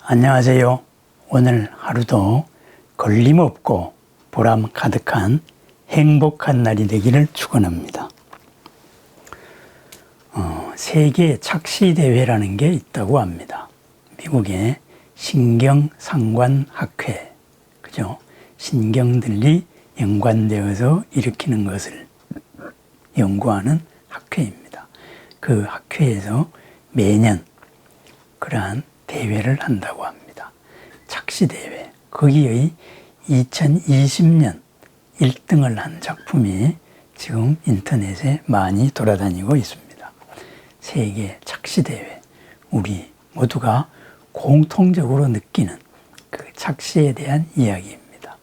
안녕하세요. 오늘 하루도 걸림없고 보람 가득한 행복한 날이 되기를 축원합니다. 세계 착시대회라는 게 있다고 합니다. 미국의 신경상관학회, 그죠? 신경들이 연관되어서 일으키는 것을 연구하는 학회입니다. 그 학회에서 매년 그러한 대회를 한다고 합니다. 착시대회. 거기의 2020년 1등을 한 작품이 지금 인터넷에 많이 돌아다니고 있습니다. 세계 착시대회. 우리 모두가 공통적으로 느끼는 그 착시에 대한 이야기입니다.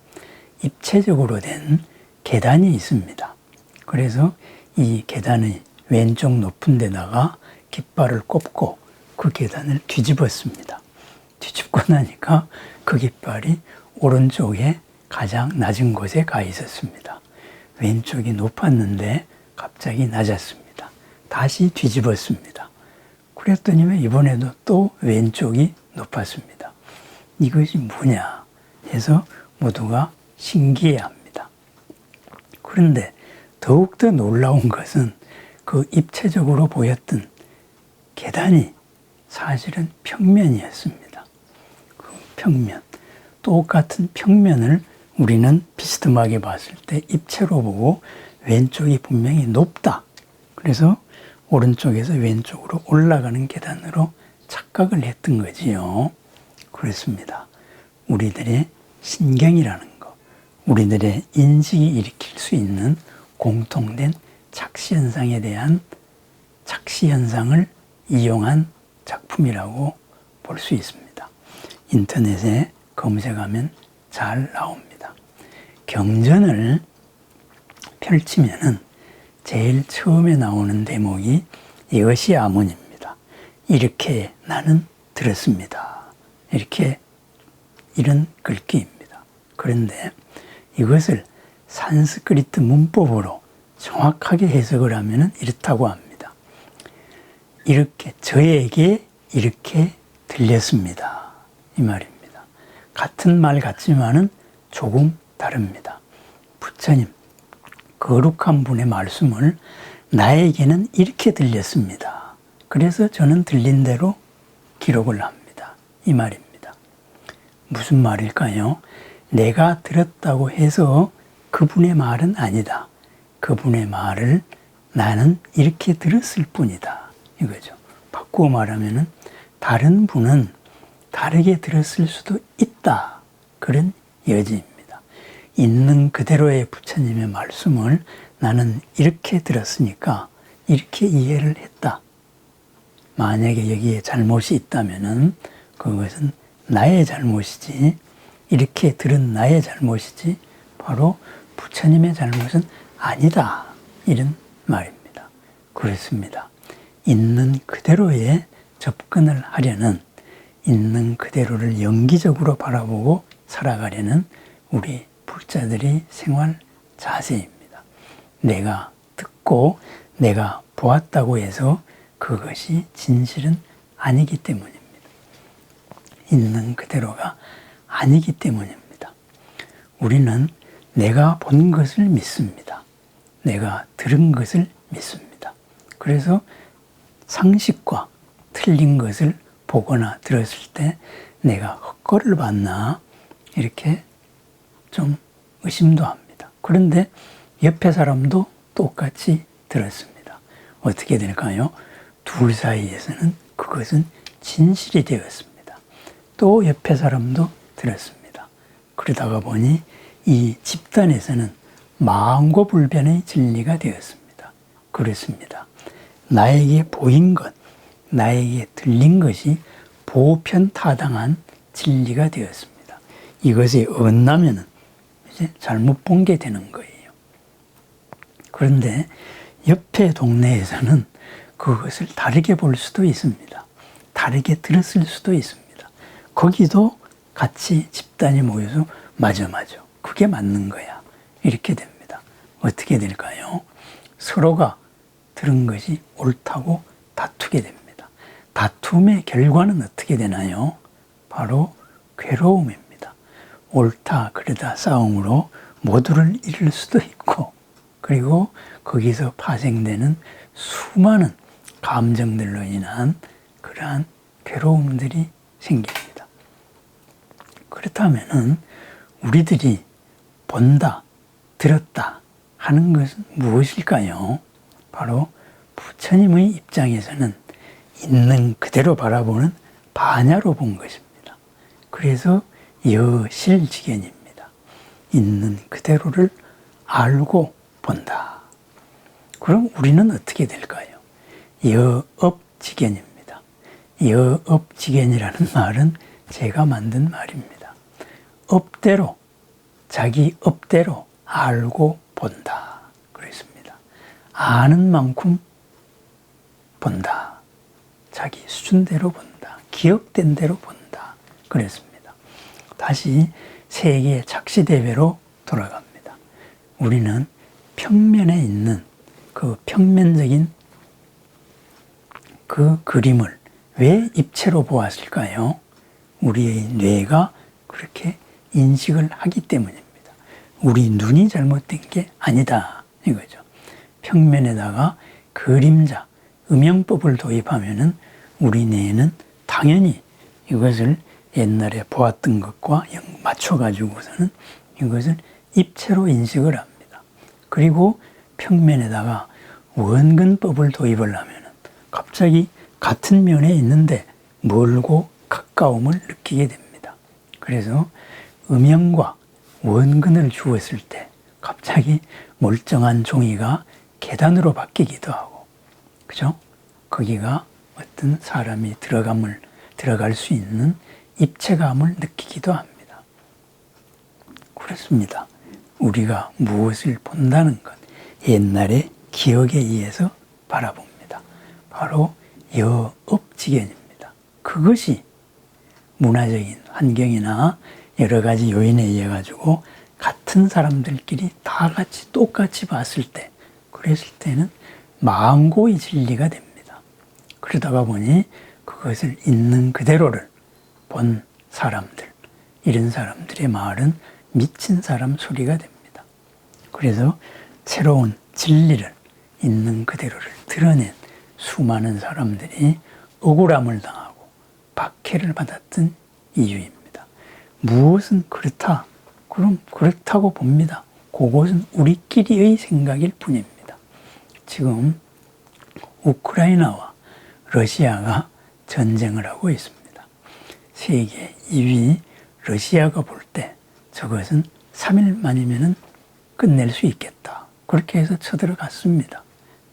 입체적으로 된 계단이 있습니다. 그래서 이 계단의 왼쪽 높은 데다가 깃발을 꼽고 그 계단을 뒤집었습니다. 뒤집고 나니까 그 깃발이 오른쪽에 가장 낮은 곳에 가 있었습니다. 왼쪽이 높았는데 갑자기 낮았습니다. 다시 뒤집었습니다. 그랬더니 이번에도 또 왼쪽이 높았습니다. 이것이 뭐냐 해서 모두가 신기해합니다. 그런데 더욱더 놀라운 것은 그 입체적으로 보였던 계단이 사실은 평면이었습니다. 그 평면, 똑같은 평면을 우리는 비스듬하게 봤을 때 입체로 보고 왼쪽이 분명히 높다. 그래서 오른쪽에서 왼쪽으로 올라가는 계단으로 착각을 했던 거지요. 그렇습니다. 우리들의 신경이라는 것, 우리들의 인식이 일으킬 수 있는 공통된 착시현상에 대한 착시현상을 이용한 작품이라고 볼 수 있습니다. 인터넷에 검색하면 잘 나옵니다. 경전을 펼치면은 제일 처음에 나오는 대목이 여시아문입니다. 이렇게 나는 들었습니다. 이런 글귀입니다. 그런데 이것을 산스크리트 문법으로 정확하게 해석을 하면 이렇다고 합니다. 이렇게 저에게 이렇게 들렸습니다. 이 말입니다. 같은 말 같지만은 조금 다릅니다. 부처님, 거룩한 분의 말씀을 나에게는 이렇게 들렸습니다. 그래서 저는 들린 대로 기록을 합니다. 이 말입니다. 무슨 말일까요? 내가 들었다고 해서 그분의 말은 아니다. 그분의 말을 나는 이렇게 들었을 뿐이다. 이거죠. 바꾸어 말하면은 다른 분은 다르게 들었을 수도 있다. 그런 여지입니다. 있는 그대로의 부처님의 말씀을 나는 이렇게 들었으니까 이렇게 이해를 했다. 만약에 여기에 잘못이 있다면은 그것은 나의 잘못이지, 이렇게 들은 나의 잘못이지 바로 부처님의 잘못은 아니다. 이런 말입니다. 그렇습니다. 있는 그대로의 접근을 하려는, 있는 그대로를 연기적으로 바라보고 살아가려는 우리 불자들의 생활 자세입니다. 내가 듣고 내가 보았다고 해서 그것이 진실은 아니기 때문입니다. 있는 그대로가 아니기 때문입니다. 우리는 내가 본 것을 믿습니다. 내가 들은 것을 믿습니다. 그래서 상식과 틀린 것을 보거나 들었을 때 내가 헛걸을 봤나 이렇게 좀 의심도 합니다. 그런데 옆에 사람도 똑같이 들었습니다. 어떻게 될까요? 둘 사이에서는 그것은 진실이 되었습니다. 또 옆에 사람도 들었습니다. 그러다가 보니 이 집단에서는 망고불변의 진리가 되었습니다. 그렇습니다. 나에게 보인 것, 나에게 들린 것이 보편타당한 진리가 되었습니다. 이것이 엇나면은 이제 잘못 본 게 되는 거예요. 그런데 옆에 동네에서는 그것을 다르게 볼 수도 있습니다. 다르게 들었을 수도 있습니다. 거기도 같이 집단이 모여서 맞아. 그게 맞는 거야. 이렇게 됩니다. 어떻게 될까요? 서로가 들은 것이 옳다고 다투게 됩니다. 다툼의 결과는 어떻게 되나요? 바로 괴로움입니다. 옳다 그르다 싸움으로 모두를 잃을 수도 있고, 그리고 거기서 파생되는 수많은 감정들로 인한 그러한 괴로움들이 생깁니다. 그렇다면은 우리들이 본다, 들었다 하는 것은 무엇일까요? 바로 부처님의 입장에서는 있는 그대로 바라보는 반야로 본 것입니다. 그래서 여실지견입니다. 있는 그대로를 알고 본다. 그럼 우리는 어떻게 될까요? 여업지견입니다. 여업지견이라는 말은 제가 만든 말입니다. 업대로, 자기 업대로 알고 본다. 그랬습니다. 아는 만큼 본다. 자기 수준대로 본다. 기억된 대로 본다. 그랬습니다. 다시 세계 착시대회로 돌아갑니다. 우리는 평면에 있는 그 평면적인 그 그림을 왜 입체로 보았을까요? 우리의 뇌가 그렇게 인식을 하기 때문입니다. 우리 눈이 잘못된 게 아니다 이거죠. 평면에다가 그림자, 음영법을 도입하면은 우리 뇌는 당연히 이것을 옛날에 보았던 것과 맞춰가지고서는 이것을 입체로 인식을 합니다. 그리고 평면에다가 원근법을 도입을 하면은 갑자기 같은 면에 있는데 멀고 가까움을 느끼게 됩니다. 그래서 음영과 원근을 주었을 때 갑자기 멀쩡한 종이가 계단으로 바뀌기도 하고, 그죠? 거기가 어떤 사람이 들어갈 수 있는 입체감을 느끼기도 합니다. 그렇습니다. 우리가 무엇을 본다는 것, 옛날의 기억에 의해서 바라봅니다. 바로 여업지견입니다. 그것이 문화적인 환경이나 여러 가지 요인에 의해 가지고 같은 사람들끼리 다 같이 똑같이 봤을 때, 그랬을 때는 망고의 진리가 됩니다. 그러다가 보니 그것을 있는 그대로를 본 사람들, 이런 사람들의 말은 미친 사람 소리가 됩니다. 그래서 새로운 진리를 있는 그대로를 드러낸 수많은 사람들이 억울함을 당하고 박해를 받았던 이유입니다. 무엇은 그렇다. 그럼 그렇다고 봅니다. 그것은 우리끼리의 생각일 뿐입니다. 지금 우크라이나와 러시아가 전쟁을 하고 있습니다. 세계 2위 러시아가 볼 때 저것은 3일 만이면 끝낼 수 있겠다. 그렇게 해서 쳐들어갔습니다.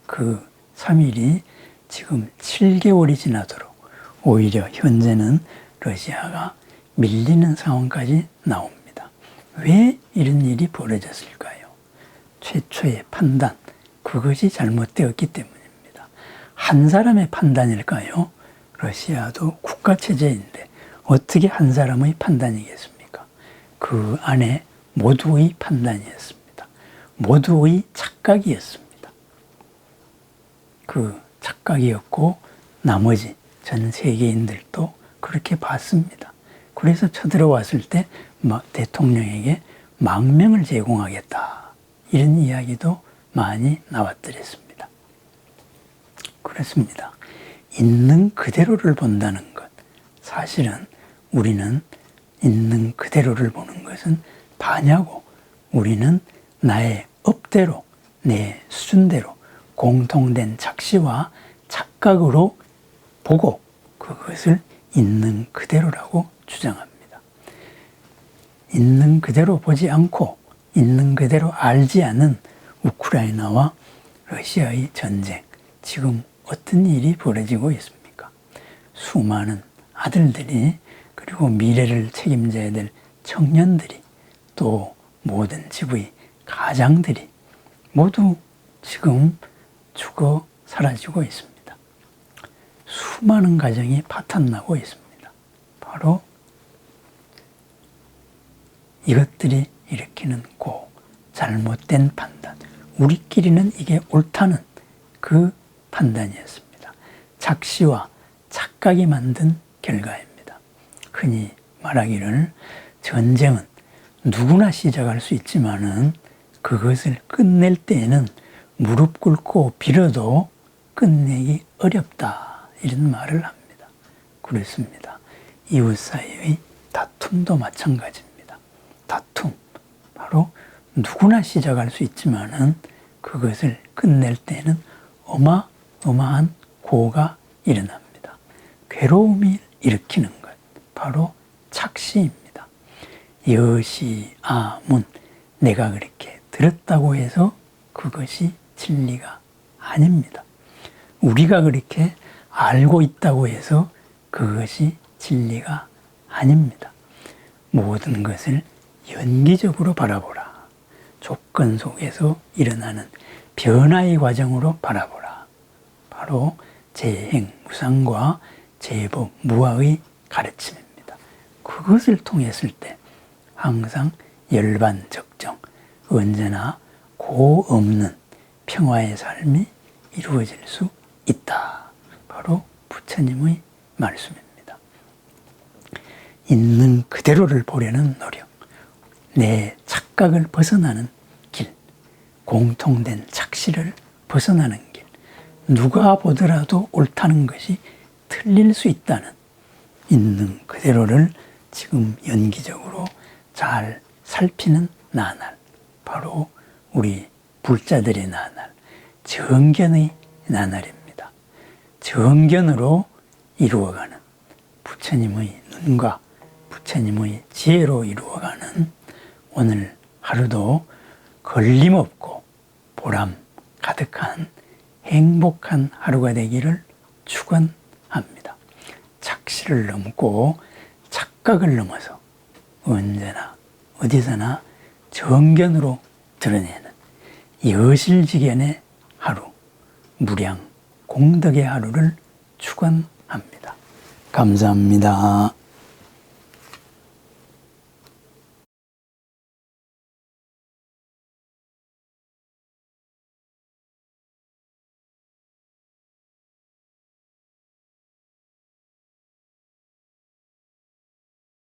그 3일이 지금 7개월이 지나도록 오히려 현재는 러시아가 밀리는 상황까지 나옵니다. 왜 이런 일이 벌어졌을까요? 최초의 판단, 그것이 잘못되었기 때문입니다. 한 사람의 판단일까요? 러시아도 국가체제인데 어떻게 한 사람의 판단이겠습니까? 그 안에 모두의 판단이었습니다. 모두의 착각이었습니다. 그 착각이었고 나머지 전 세계인들도 그렇게 봤습니다. 그래서 쳐들어왔을 때 대통령에게 망명을 제공하겠다. 이런 이야기도 많이 나왔더랬습니다. 그렇습니다. 있는 그대로를 본다는 것. 사실은 우리는 있는 그대로를 보는 것은 반야고, 우리는 나의 업대로, 내 수준대로 공통된 착시와 착각으로 보고 그것을 있는 그대로라고 주장합니다. 있는 그대로 보지 않고 있는 그대로 알지 않은 우크라이나와 러시아의 전쟁, 지금 어떤 일이 벌어지고 있습니까? 수많은 아들들이, 그리고 미래를 책임져야 될 청년들이, 또 모든 집의 가장들이 모두 지금 죽어 사라지고 있습니다. 수많은 가정이 파탄나고 있습니다. 바로 이것들이 일으키는 잘못된 판단, 우리끼리는 이게 옳다는 그 판단이었습니다. 착시와 착각이 만든 결과입니다. 흔히 말하기를 전쟁은 누구나 시작할 수 있지만은 그것을 끝낼 때에는 무릎 꿇고 빌어도 끝내기 어렵다. 이런 말을 합니다. 그렇습니다. 이웃 사이의 다툼도 마찬가지입니다. 다툼. 바로 누구나 시작할 수 있지만은 그것을 끝낼 때는 어마어마한 고가 일어납니다. 괴로움을 일으키는 것. 바로 착시입니다. 여시아문. 내가 그렇게 들었다고 해서 그것이 진리가 아닙니다. 우리가 그렇게 알고 있다고 해서 그것이 진리가 아닙니다. 모든 것을 연기적으로 바라보라. 조건 속에서 일어나는 변화의 과정으로 바라보라. 바로 재행무상과 재법무화의 가르침입니다. 그것을 통했을 때 항상 열반적정, 언제나 고 없는 평화의 삶이 이루어질 수 있다. 바로 부처님의 말씀입니다. 있는 그대로를 보려는 노력, 내 착각을 벗어나는 길, 공통된 착시를 벗어나는 길, 누가 보더라도 옳다는 것이 틀릴 수 있다는 있는 그대로를 지금 연기적으로 잘 살피는 나날, 바로 우리 불자들의 나날, 정견의 나날입니다. 정견으로 이루어가는 부처님의 눈과 부처님의 지혜로 이루어가는 오늘 하루도 걸림없고 보람 가득한 행복한 하루가 되기를 축원합니다. 착시를 넘고 착각을 넘어서 언제나 어디서나 정견으로 드러내는 여실지견의 하루, 무량 공덕의 하루를 축원합니다. 감사합니다.